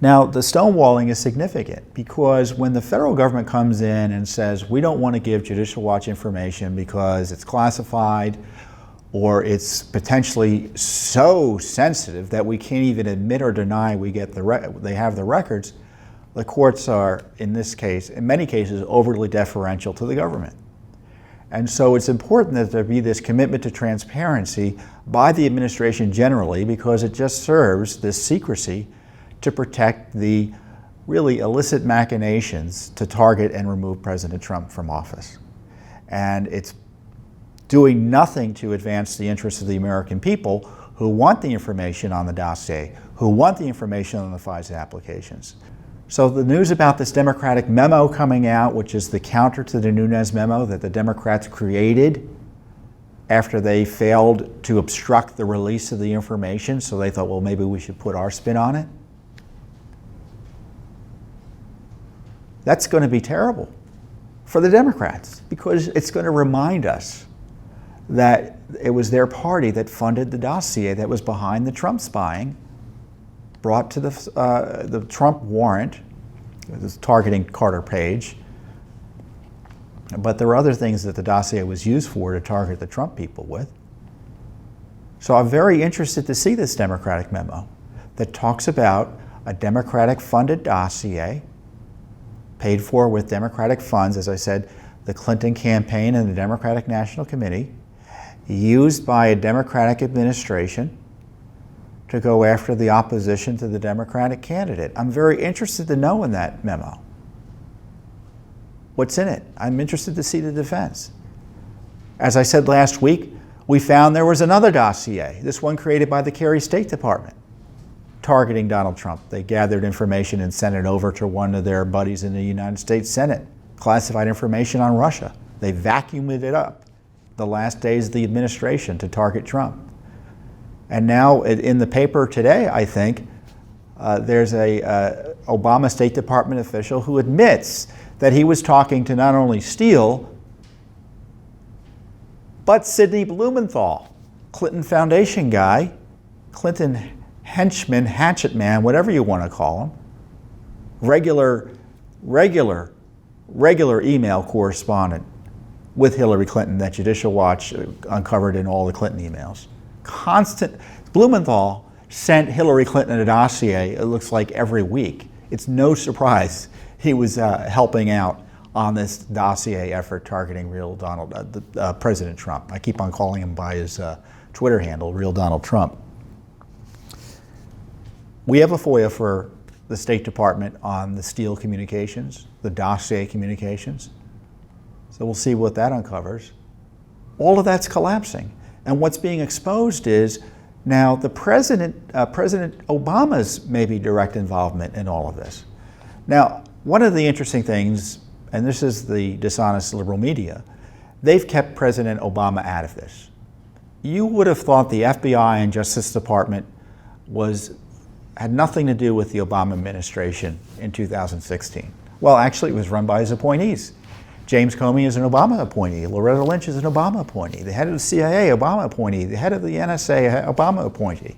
Now, the stonewalling is significant because when the federal government comes in and says, we don't want to give Judicial Watch information because it's classified or it's potentially so sensitive that we can't even admit or deny they have the records, the courts are, in this case, in many cases, overly deferential to the government. And so it's important that there be this commitment to transparency by the administration generally, because it just serves this secrecy to protect the really illicit machinations to target and remove President Trump from office. And it's doing nothing to advance the interests of the American people who want the information on the dossier, who want the information on the FISA applications. So the news about this Democratic memo coming out, which is the counter to the Nunes memo that the Democrats created after they failed to obstruct the release of the information, so they thought, well, maybe we should put our spin on it. That's going to be terrible for the Democrats because it's going to remind us that it was their party that funded the dossier that was behind the Trump spying brought to the Trump warrant. It was targeting Carter Page. But there were other things that the dossier was used for to target the Trump people with. So I'm very interested to see this Democratic memo that talks about a Democratic-funded dossier paid for with Democratic funds, as I said, the Clinton campaign and the Democratic National Committee, used by a Democratic administration to go after the opposition to the Democratic candidate. I'm very interested to know in that memo what's in it. I'm interested to see the defense. As I said last week, we found there was another dossier, this one created by the Kerry State Department, targeting Donald Trump. They gathered information and sent it over to one of their buddies in the United States Senate, classified information on Russia. They vacuumed it up the last days of the administration to target Trump. And now in the paper today, I think, there's a Obama State Department official who admits that he was talking to not only Steele, but Sidney Blumenthal, Clinton Foundation guy, Clinton henchman, hatchet man, whatever you want to call him, regular email correspondent with Hillary Clinton that Judicial Watch uncovered in all the Clinton emails. Constant. Blumenthal sent Hillary Clinton a dossier, it looks like every week. It's no surprise he was helping out on this dossier effort targeting real President Trump. I keep on calling him by his Twitter handle, Real Donald Trump. We have a FOIA for the State Department on the Steele communications, the dossier communications. So we'll see what that uncovers. All of that's collapsing. And what's being exposed is now the President Obama's maybe direct involvement in all of this. Now, one of the interesting things, and this is the dishonest liberal media, they've kept President Obama out of this. You would have thought the FBI and Justice Department had nothing to do with the Obama administration in 2016. Well, actually, it was run by his appointees. James Comey is an Obama appointee. Loretta Lynch is an Obama appointee. The head of the CIA, Obama appointee. The head of the NSA, Obama appointee.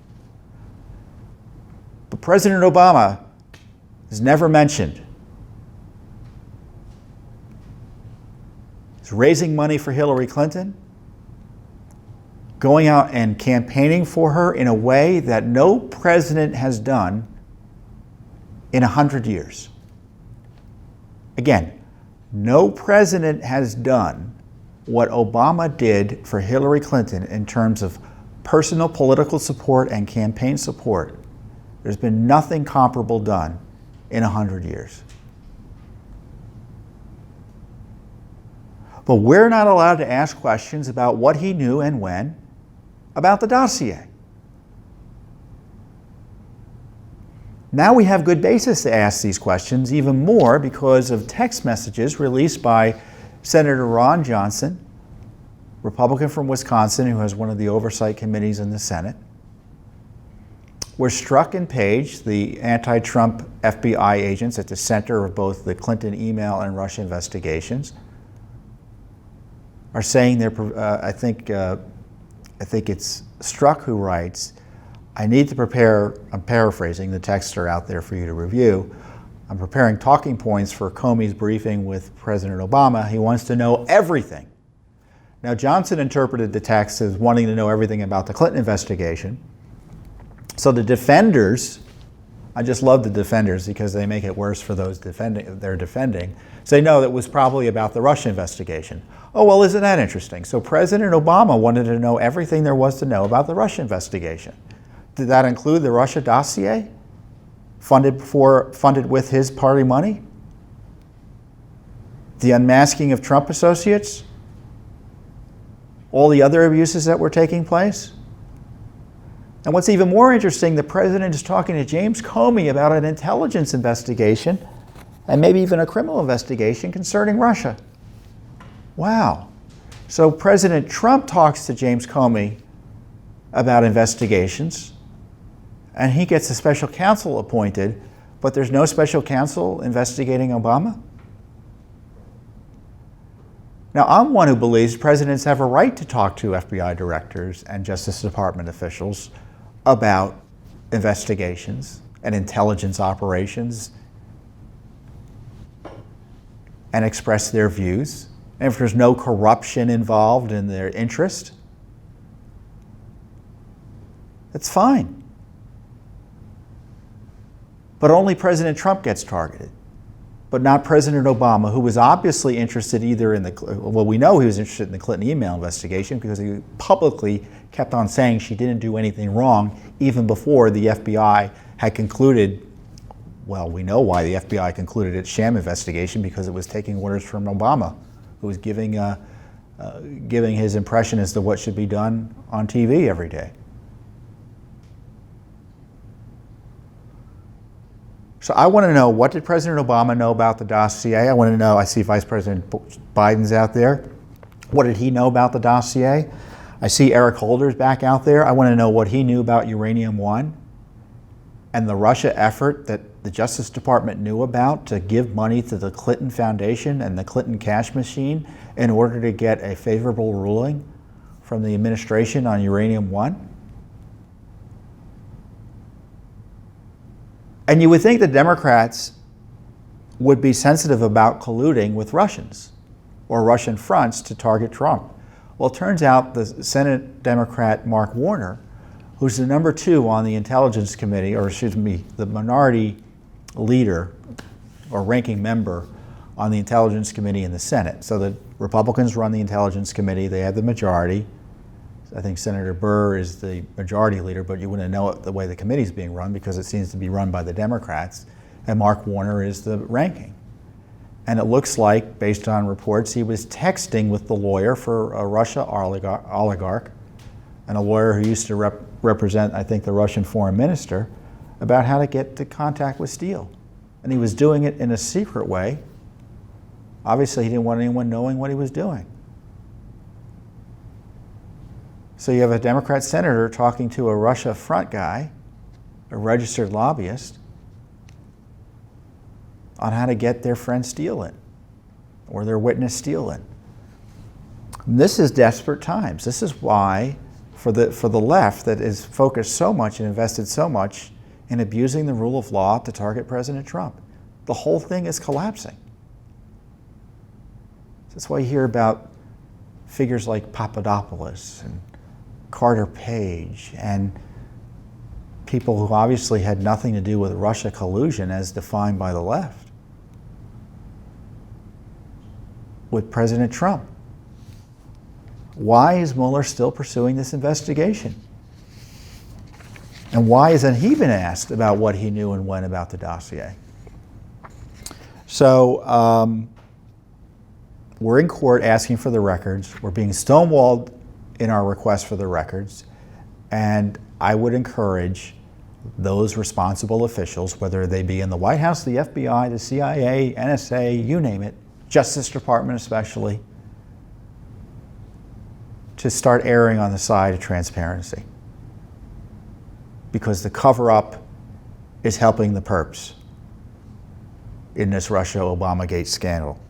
But President Obama is never mentioned. He's raising money for Hillary Clinton, going out and campaigning for her in a way that no president has done in 100 years. Again, no president has done what Obama did for Hillary Clinton in terms of personal political support and campaign support. There's been nothing comparable done in 100 years. But we're not allowed to ask questions about what he knew and when about the dossier. Now we have good basis to ask these questions even more because of text messages released by Senator Ron Johnson, Republican from Wisconsin, who has one of the oversight committees in the Senate, where Strzok and Page, the anti-Trump FBI agents at the center of both the Clinton email and Russia investigations, are saying I think it's Strzok who writes, I need to prepare, I'm paraphrasing, the texts are out there for you to review. I'm preparing talking points for Comey's briefing with President Obama. He wants to know everything. Now, Johnson interpreted the text as wanting to know everything about the Clinton investigation. So the defenders, I just love the defenders because they make it worse for those they're defending, say, no, that was probably about the Russia investigation. Oh, well, isn't that interesting? So President Obama wanted to know everything there was to know about the Russia investigation. Did that include the Russia dossier, funded with his party money? The unmasking of Trump associates? All the other abuses that were taking place? And what's even more interesting, the president is talking to James Comey about an intelligence investigation and maybe even a criminal investigation concerning Russia. Wow. So President Trump talks to James Comey about investigations, and he gets a special counsel appointed, but there's no special counsel investigating Obama? Now, I'm one who believes presidents have a right to talk to FBI directors and Justice Department officials about investigations and intelligence operations and express their views. And if there's no corruption involved in their interest, that's fine. But only President Trump gets targeted, but not President Obama, who was obviously interested either in well, we know he was interested in the Clinton email investigation because he publicly kept on saying she didn't do anything wrong even before the FBI had concluded, well, we know why the FBI concluded its sham investigation, because it was taking orders from Obama, who was giving his impression as to what should be done on TV every day. So I want to know, what did President Obama know about the dossier? I want to know, I see Vice President Biden's out there. What did he know about the dossier? I see Eric Holder's back out there. I want to know what he knew about Uranium One and the Russia effort that the Justice Department knew about to give money to the Clinton Foundation and the Clinton cash machine in order to get a favorable ruling from the administration on Uranium One. And you would think the Democrats would be sensitive about colluding with Russians or Russian fronts to target Trump. Well, it turns out the Senate Democrat Mark Warner, who's the number 2 on the Intelligence Committee, or excuse me, the minority leader or ranking member on the Intelligence Committee in the Senate. So the Republicans run the Intelligence Committee, they have the majority. I think Senator Burr is the majority leader, but you wouldn't know it the way the committee's being run because it seems to be run by the Democrats, and Mark Warner is the ranking. And it looks like, based on reports, he was texting with the lawyer for a Russia oligarch and a lawyer who used to represent, I think, the Russian foreign minister, about how to get to contact with Steele. And he was doing it in a secret way. Obviously, he didn't want anyone knowing what he was doing. So you have a Democrat senator talking to a Russia front guy, a registered lobbyist, on how to get their friend Steele in, or their witness Steele in. And this is desperate times. This is why, for the left that is focused so much and invested so much in abusing the rule of law to target President Trump, the whole thing is collapsing. That's why you hear about figures like Papadopoulos and Carter Page and people who obviously had nothing to do with Russia collusion as defined by the left with President Trump. Why is Mueller still pursuing this investigation? And why hasn't he been asked about what he knew and when about the dossier? So we're in court asking for the records. We're being stonewalled in our request for the records. And I would encourage those responsible officials, whether they be in the White House, the FBI, the CIA, NSA, you name it, Justice Department especially, to start erring on the side of transparency. Because the cover-up is helping the perps in this Russia-Obamagate scandal.